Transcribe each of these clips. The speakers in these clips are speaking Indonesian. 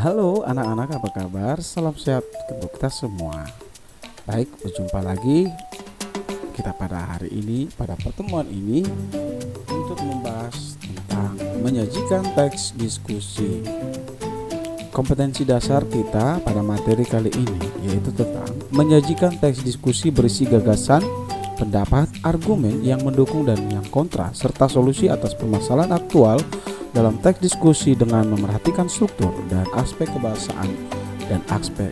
Halo anak-anak, apa kabar? Salam sehat untuk kita semua. Baik, berjumpa lagi kita pada hari ini, pada pertemuan ini untuk membahas tentang menyajikan teks diskusi. Kompetensi dasar kita pada materi kali ini yaitu tentang menyajikan teks diskusi berisi gagasan, pendapat, argumen yang mendukung dan yang kontra, serta solusi atas permasalahan aktual dalam teks diskusi dengan memerhatikan struktur dan aspek kebahasaan dan aspek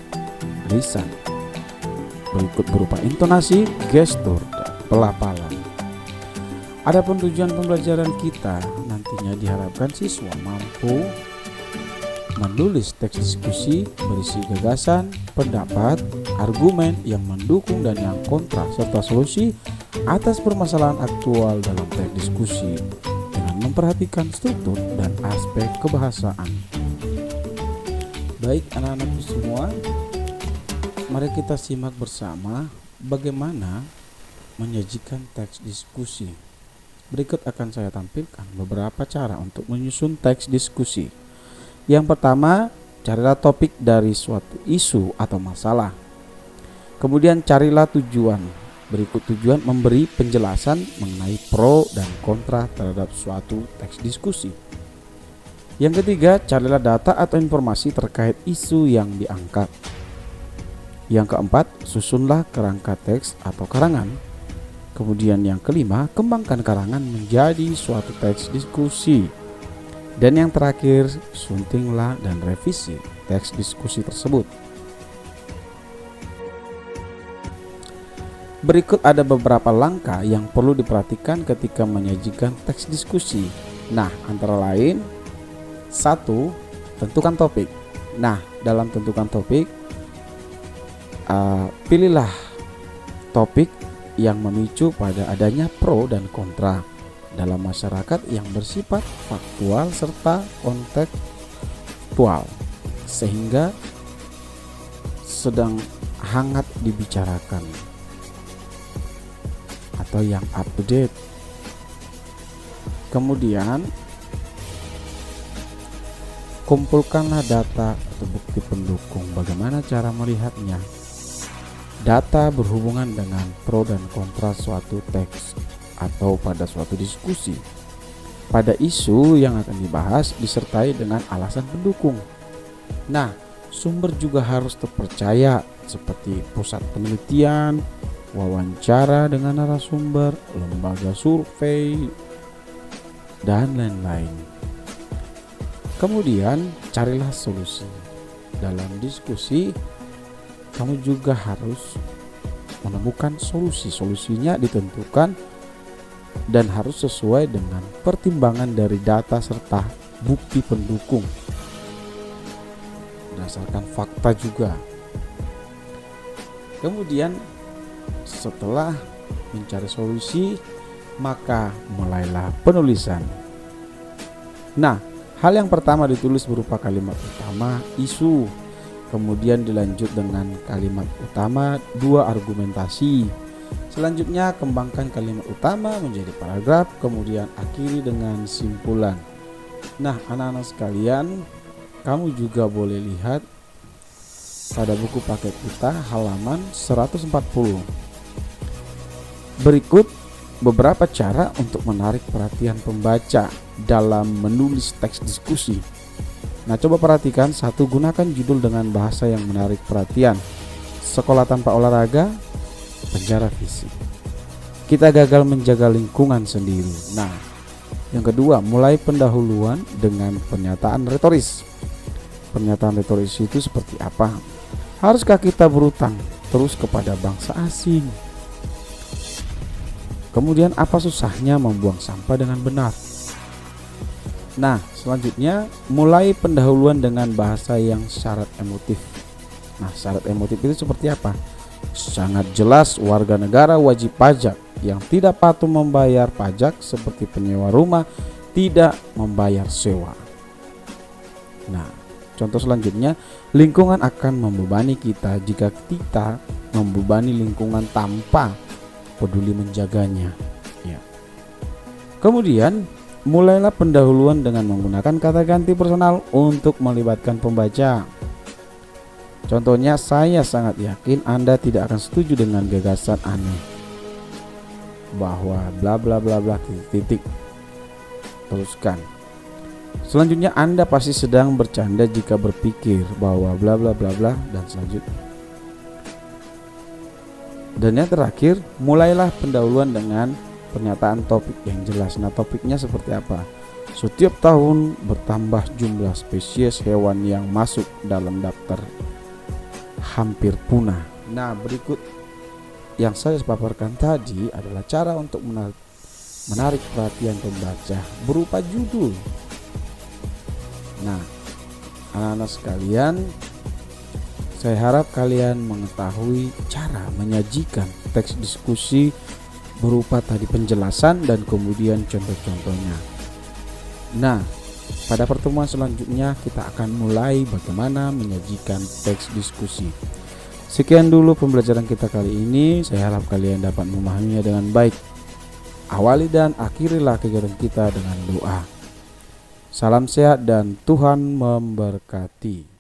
lisan. Berikut berupa intonasi, gestur, dan pelafalan. Adapun tujuan pembelajaran kita nantinya diharapkan siswa mampu menulis teks diskusi berisi gagasan, pendapat, argumen yang mendukung dan yang kontra, serta solusi atas permasalahan aktual dalam teks diskusi memperhatikan struktur dan aspek kebahasaan. Baik anak-anakku semua, mari kita simak bersama bagaimana menyajikan teks diskusi. Berikut akan saya tampilkan beberapa cara untuk menyusun teks diskusi. Yang pertama, carilah topik dari suatu isu atau masalah. Kemudian carilah tujuan. Berikut tujuan memberi penjelasan mengenai pro dan kontra terhadap suatu teks diskusi. Yang ketiga, carilah data atau informasi terkait isu yang diangkat. Yang keempat, susunlah kerangka teks atau karangan. Kemudian yang kelima, kembangkan karangan menjadi suatu teks diskusi. Dan yang terakhir, suntinglah dan revisi teks diskusi tersebut. Berikut ada beberapa langkah yang perlu diperhatikan ketika menyajikan teks diskusi. Nah, antara lain 1. Tentukan topik. Nah, dalam tentukan topik, pilihlah topik yang memicu pada adanya pro dan kontra dalam masyarakat yang bersifat faktual serta kontekstual, sehingga sedang hangat dibicarakan atau yang up to date. Kemudian kumpulkanlah data atau bukti pendukung. Bagaimana cara melihatnya? Data berhubungan dengan pro dan kontra suatu teks atau pada suatu diskusi. Pada isu yang akan dibahas disertai dengan alasan pendukung. Nah, sumber juga harus terpercaya seperti pusat penelitian, wawancara dengan narasumber, lembaga survei, dan lain-lain. Kemudian carilah solusi. Dalam diskusi, kamu juga harus menemukan solusi. Solusinya ditentukan dan harus sesuai dengan pertimbangan dari data serta bukti pendukung, berdasarkan fakta juga. Kemudian setelah mencari solusi, maka mulailah penulisan. Nah, hal yang pertama ditulis berupa kalimat utama isu, kemudian dilanjut dengan kalimat utama 2 argumentasi. Selanjutnya kembangkan kalimat utama menjadi paragraf, kemudian akhiri dengan simpulan. Nah, anak-anak sekalian, kamu juga boleh lihat pada buku paket kita halaman 140. Berikut beberapa cara untuk menarik perhatian pembaca dalam menulis teks diskusi. Nah, coba perhatikan. 1. Gunakan judul dengan bahasa yang menarik perhatian. Sekolah tanpa olahraga, penjara fisik. Kita gagal menjaga lingkungan sendiri. Nah, yang kedua, mulai pendahuluan dengan pernyataan retoris. Pernyataan retoris itu seperti apa? Haruskah kita berutang terus kepada bangsa asing? Kemudian apa susahnya membuang sampah dengan benar? Nah, selanjutnya mulai pendahuluan dengan bahasa yang syarat emotif. Nah, syarat emotif itu seperti apa? Sangat jelas warga negara wajib pajak yang tidak patuh membayar pajak seperti penyewa rumah tidak membayar sewa. Nah, contoh selanjutnya, lingkungan akan membebani kita jika kita membebani lingkungan tanpa peduli menjaganya. Ya. Kemudian Mulailah pendahuluan dengan menggunakan kata ganti personal untuk melibatkan pembaca. Contohnya, saya sangat yakin Anda tidak akan setuju dengan gagasan aneh bahwa bla bla bla bla titik. Teruskan. Selanjutnya, Anda pasti sedang bercanda jika berpikir bahwa bla bla bla bla dan selanjutnya. Dan yang terakhir, mulailah pendahuluan dengan pernyataan topik yang jelas. Nah, topiknya seperti apa? Setiap tahun bertambah jumlah spesies hewan yang masuk dalam daftar hampir punah. Nah, berikut yang saya paparkan tadi adalah cara untuk menarik perhatian pembaca berupa judul. Nah, anak-anak sekalian, saya harap kalian mengetahui cara menyajikan teks diskusi berupa tadi penjelasan dan kemudian contoh-contohnya. Nah, pada pertemuan selanjutnya kita akan mulai bagaimana menyajikan teks diskusi. Sekian dulu pembelajaran kita kali ini. Saya harap kalian dapat memahaminya dengan baik. Awali dan akhirilah kegiatan kita dengan doa. Salam sehat dan Tuhan memberkati.